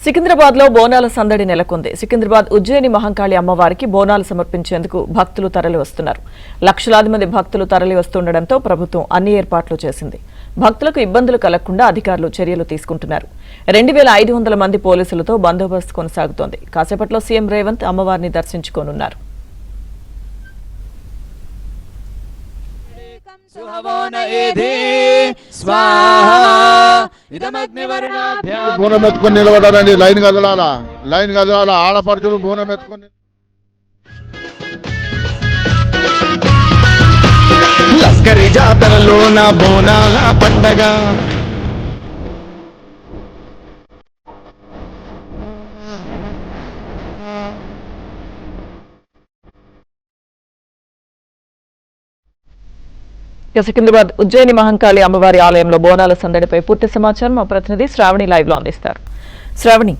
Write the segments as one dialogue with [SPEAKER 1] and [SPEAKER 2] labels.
[SPEAKER 1] సికింద్రాబాద్ లో బోనాల సందడి నెలకొంది. సికింద్రాబాద్ ఉజ్జయిని మహంకాళి అమ్మవారికి బోనాలు సమర్పించేందుకు భక్తులు తరలి వస్తున్నారు. లక్షలాది మంది భక్తులు తరలి వస్తుండటంతో ప్రభుత్వం అన్ని ఏర్పాట్లు చేసింది. భక్తులకు ఇబ్బందులు కలగకుండా అధికారులు చర్యలు తీసుకుంటున్నారు. 2500 మంది పోలీసులతో బందోబస్తు కొనసాగుతోంది. కాసేపట్లో సీఎం రేవంత్ అమ్మవారిని దర్శించుకోనున్నారు.
[SPEAKER 2] బోనం ఎత్తుకొని నిలబడాలండి. లైన్ కదలాల ఆడపడుచులు బోనం ఎత్తుకొని
[SPEAKER 3] లస్కరి జాతరలో నా బోనాల పండగ
[SPEAKER 1] సికింద్రాబాద్ ఉజ్జయిని మహంకాళి అమ్మవారి ఆలయంలో బోనాల సందడిపై పూర్తి సమాచారం మా ప్రతినిధి శ్రావణి లైవ్ లో అందిస్తారు. శ్రావణి.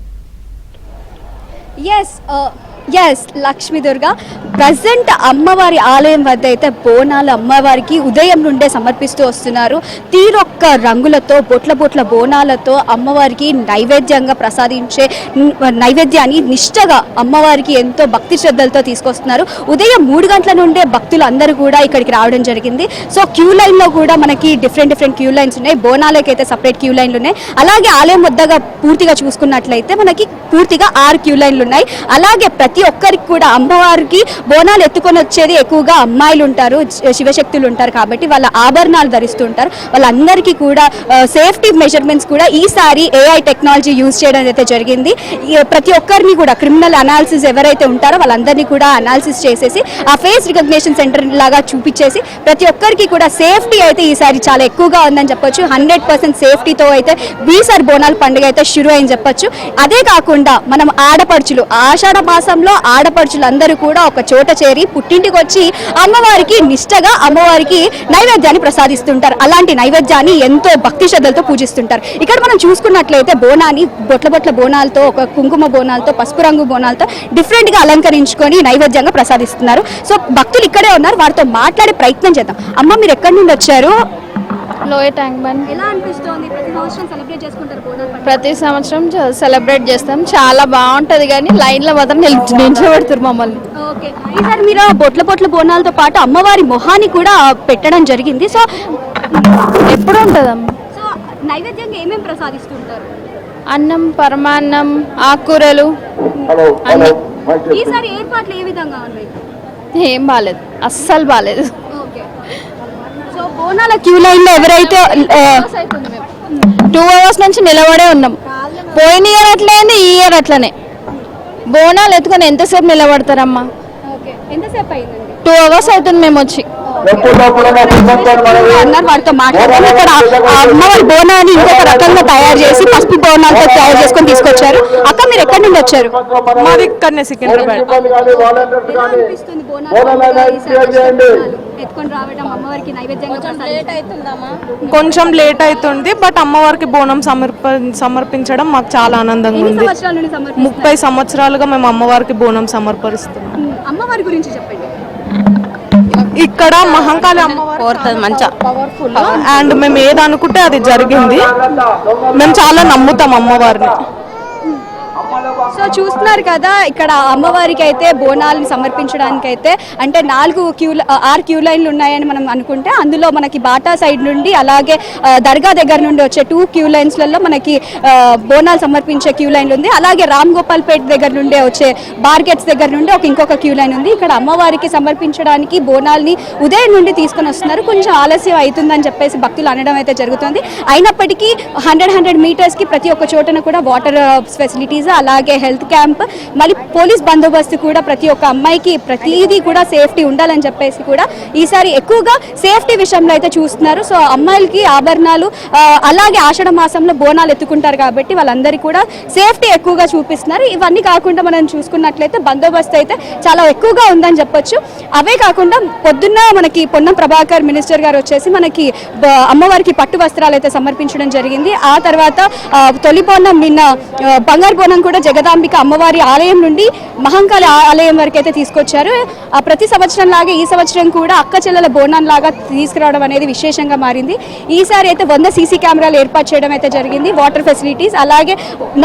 [SPEAKER 4] ఎస్ లక్ష్మీ దుర్గా ప్రజెంట్ అమ్మవారి ఆలయం వద్ద అయితే బోనాలు అమ్మవారికి ఉదయం నుండే సమర్పిస్తూ వస్తున్నారు. తీరొక్క రంగులతో బొట్ల బోనాలతో అమ్మవారికి నైవేద్యంగా ప్రసాదించే నైవేద్యాన్ని నిష్టగా అమ్మవారికి ఎంతో భక్తి శ్రద్ధలతో తీసుకొస్తున్నారు. ఉదయం 3 గంటల నుండే భక్తులు అందరూ కూడా ఇక్కడికి రావడం జరిగింది. సో క్యూ లైన్లో కూడా మనకి డిఫరెంట్ క్యూ లైన్స్ ఉన్నాయి. బోనాలకి అయితే సపరేట్ క్యూ లైన్లు ఉన్నాయి. అలాగే ఆలయం వద్దగా పూర్తిగా చూసుకున్నట్లయితే మనకి పూర్తిగా 6 క్యూ లైన్లు ఉన్నాయి. అలాగే ప్రతి ఒక్కరికి కూడా అమ్మవారికి బోనాలు ఎత్తుకొని వచ్చేది ఎక్కువగా అమ్మాయిలు ఉంటారు, శివశక్తులు ఉంటారు కాబట్టి వాళ్ళ ఆభరణాలు ధరిస్తుంటారు. వాళ్ళందరికీ కూడా సేఫ్టీ మెజర్మెంట్స్ కూడా ఈసారి AI టెక్నాలజీ యూజ్ చేయడం అయితే జరిగింది. ప్రతి ఒక్కరిని కూడా క్రిమినల్ అనాలిసిస్ ఎవరైతే ఉంటారో వాళ్ళందరినీ కూడా అనాలిసిస్ చేసేసి ఆ ఫేస్ రికగ్నిషన్ సెంటర్ లాగా చూపించేసి ప్రతి ఒక్కరికి కూడా సేఫ్టీ అయితే ఈసారి చాలా ఎక్కువగా ఉందని చెప్పొచ్చు. 100% సేఫ్టీతో అయితే ఈసారి బోనాల పండుగ అయితే షురు అయింది చెప్పొచ్చు. అదే కాకుండా మనం ఆడపడుచులు ఆషాఢ మాసంలో ఆడపడుచులందరూ కూడా ఒక చోట చేరి పుట్టింటికి వచ్చి అమ్మవారికి నిష్టగా అమ్మవారికి నైవేద్యాన్ని ప్రసాదిస్తుంటారు. అలాంటి నైవేద్యాన్ని ఎంతో భక్తి శ్రద్ధలతో పూజిస్తుంటారు. ఇక్కడ మనం చూసుకున్నట్లయితే బోనాన్ని బొట్ల బోనాలతో, ఒక కుంకుమ బోనాలతో, పసుపు రంగు బోనాలతో డిఫరెంట్ గా అలంకరించుకొని నైవేద్యంగా ప్రసాదిస్తున్నారు. సో భక్తులు ఇక్కడే ఉన్నారు, వారితో మాట్లాడే ప్రయత్నం చేద్దాం. అమ్మ, మీరు ఎక్కడి నుండి వచ్చారు?
[SPEAKER 5] Lower tank bund.
[SPEAKER 4] ఎలా అనిపిస్తుంది? ప్రతి సంవత్సరం సెలబ్రేట్ చేసుకుంటారు బోనాల పండుగ?
[SPEAKER 5] ప్రతి సంవత్సరం సెలబ్రేట్ చేస్తాం. చాలా బాగుంటది కానీ లైన్లో మాత్రం నిల్చోబెడతారు మమ్మల్ని.
[SPEAKER 4] ఓకే, ఈసారి మీరు బొట్ల బోనాలతో పాటు అమ్మవారి మొహాన్ని కూడా పెట్టడం జరిగింది. సో
[SPEAKER 5] ఎప్పుడు ఉంటుందమ్మా?
[SPEAKER 4] సో నైవేద్యంగా ఏమేమి ప్రసాదిస్తుంటారు?
[SPEAKER 5] అన్నం, పరమాన్నం, ఆకుకూరలు అన్ని.
[SPEAKER 4] ఈసారి ఏర్పాట్లు ఏ విధంగా ఉన్నాయి?
[SPEAKER 5] ఏం బాలేదు, అస్సలు బాలేదు.
[SPEAKER 4] ఓకే, సో బోనాల క్యూ లైన్ లో ఎవరైతే
[SPEAKER 5] 2 hours నుంచి నిలబడే ఉన్నాం. పోయిన ఇయర్ అట్లయింది, ఈ ఇయర్ అట్లనే. బోనాలు ఎత్తుకొని ఎంతసేపు నిలబడతారమ్మా?
[SPEAKER 4] ఎంతసేపు అయిందండి?
[SPEAKER 5] 2 hours అవుతుంది మేము వచ్చి.
[SPEAKER 4] వారితో మాట్లాడుతున్నారు. ఇక్కడ అమ్మవారి బోనాన్ని ఇంకొక రకంగా తయారు చేసి పసుపు బోనాలతో తయారు చేసుకొని తీసుకొచ్చారు. అక్క, మీరు ఎక్కడి నుండి వచ్చారు?
[SPEAKER 6] మాది ఇక్కడనే సికింద్రాబాద్. కొంచెం లేట్ అవుతుంది, బట్ అమ్మవారికి బోనం సమర్పించడం మాకు చాలా ఆనందంగా ఉంది. 30 సంవత్సరాలుగా మేము అమ్మవారికి బోనం సమర్పిస్తున్నాం.
[SPEAKER 4] అమ్మవారి గురించి చెప్పండి.
[SPEAKER 6] ఇక్కడ మహంకాళి అమ్మవారు అండ్ మేము ఏది అనుకుంటే అది జరిగింది. మేము చాలా నమ్ముతాం అమ్మవారిని.
[SPEAKER 4] సో చూస్తున్నారు కదా, ఇక్కడ అమ్మవారికి అయితే బోనాలని సమర్పించడానికి అయితే అంటే 6 క్యూ లైన్లు ఉన్నాయని మనం అనుకుంటే అందులో మనకి బాటా సైడ్ నుండి అలాగే దర్గా దగ్గర నుండి వచ్చే 2 క్యూ లైన్స్లలో మనకి బోనాలు సమర్పించే క్యూ లైన్లు ఉంది. అలాగే రామ్ గోపాల్పేట్ దగ్గర నుండి వచ్చే బార్గెట్స్ దగ్గర నుండి ఇంకొక క్యూ లైన్ ఉంది. ఇక్కడ అమ్మవారికి సమర్పించడానికి బోనాల్ని ఉదయం నుండి తీసుకొని వస్తున్నారు. కొంచెం ఆలస్యం అవుతుందని చెప్పేసి భక్తులు అనడం అయితే జరుగుతుంది. అయినప్పటికీ 100 మీటర్స్కి ప్రతి ఒక్క చోటన కూడా వాటర్ ఫెసిలిటీస్, అలాగే హెల్త్ క్యాంప్, మళ్ళీ పోలీస్ బందోబస్తు కూడా ప్రతి ఒక్క అమ్మాయికి ప్రతిదీ కూడా సేఫ్టీ ఉండాలని చెప్పేసి కూడా ఈసారి ఎక్కువగా సేఫ్టీ విషయంలో అయితే చూస్తున్నారు. సో అమ్మాయిలకి ఆభరణాలు, అలాగే ఆషాఢ మాసంలో బోనాలు ఎత్తుకుంటారు కాబట్టి వాళ్ళందరికీ కూడా సేఫ్టీ ఎక్కువగా చూపిస్తున్నారు. ఇవన్నీ కాకుండా మనం చూసుకున్నట్లయితే బందోబస్తు అయితే చాలా ఎక్కువగా ఉందని చెప్పొచ్చు. అవే కాకుండా పొద్దున్న మనకి పొన్నం ప్రభాకర్ మినిస్టర్ గారు వచ్చేసి మనకి అమ్మవారికి పట్టు వస్త్రాలు అయితే సమర్పించడం జరిగింది. ఆ తర్వాత తొలి బోనం నిన్న బంగారు బోనం కూడా జగదాంబ జగదాంబిక అమ్మవారి ఆలయం నుండి మహంకాళి ఆలయం వరకు అయితే తీసుకొచ్చారు. ప్రతి సంవత్సరం లాగా ఈ సంవత్సరం కూడా అక్క చెల్లెల బోనం లాగా తీసుకురావడం అనేది విశేషంగా మారింది. ఈసారి అయితే 100 సీసీ కెమెరాలు ఏర్పాటు చేయడం అయితే జరిగింది, వాటర్ ఫెసిలిటీస్, అలాగే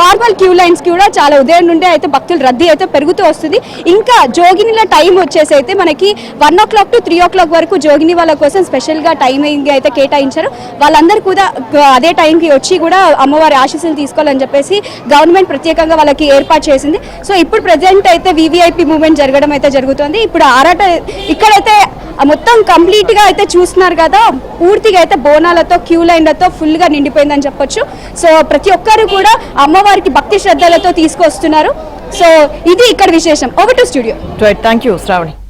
[SPEAKER 4] నార్మల్ క్యూ లైన్స్ కూడా చాలా ఉదయం నుండే అయితే భక్తుల రద్దీ అయితే పెరుగుతూ వస్తుంది. ఇంకా జోగినిల టైం వచ్చేసి అయితే మనకి 1 o'clock to 3 o'clock వరకు జోగిని వాళ్ళ కోసం స్పెషల్గా టైమింగ్ అయితే కేటాయించారు. వాళ్ళందరూ కూడా అదే టైంకి వచ్చి కూడా అమ్మవారి ఆశీస్సులు తీసుకోవాలని చెప్పేసి గవర్నమెంట్ ప్రత్యేకంగా వాళ్ళకి ఏర్పాటు చేసింది. సో ఇప్పుడు ప్రజెంట్ అయితే వివిఐపి మూవ్మెంట్ జరగడం అయితే జరుగుతుంది. ఇప్పుడు ఆరాట ఇక్కడైతే మొత్తం కంప్లీట్గా అయితే చూస్తున్నారు కదా, పూర్తిగా అయితే బోనాలతో క్యూ లైన్లతో ఫుల్గా నిండిపోయిందని చెప్పొచ్చు. సో ప్రతి ఒక్కరు కూడా అమ్మవారికి భక్తి శ్రద్ధలతో తీసుకొస్తున్నారు. సో ఇది ఇక్కడ విశేషం. Over to studio.
[SPEAKER 1] Thank you Shravani.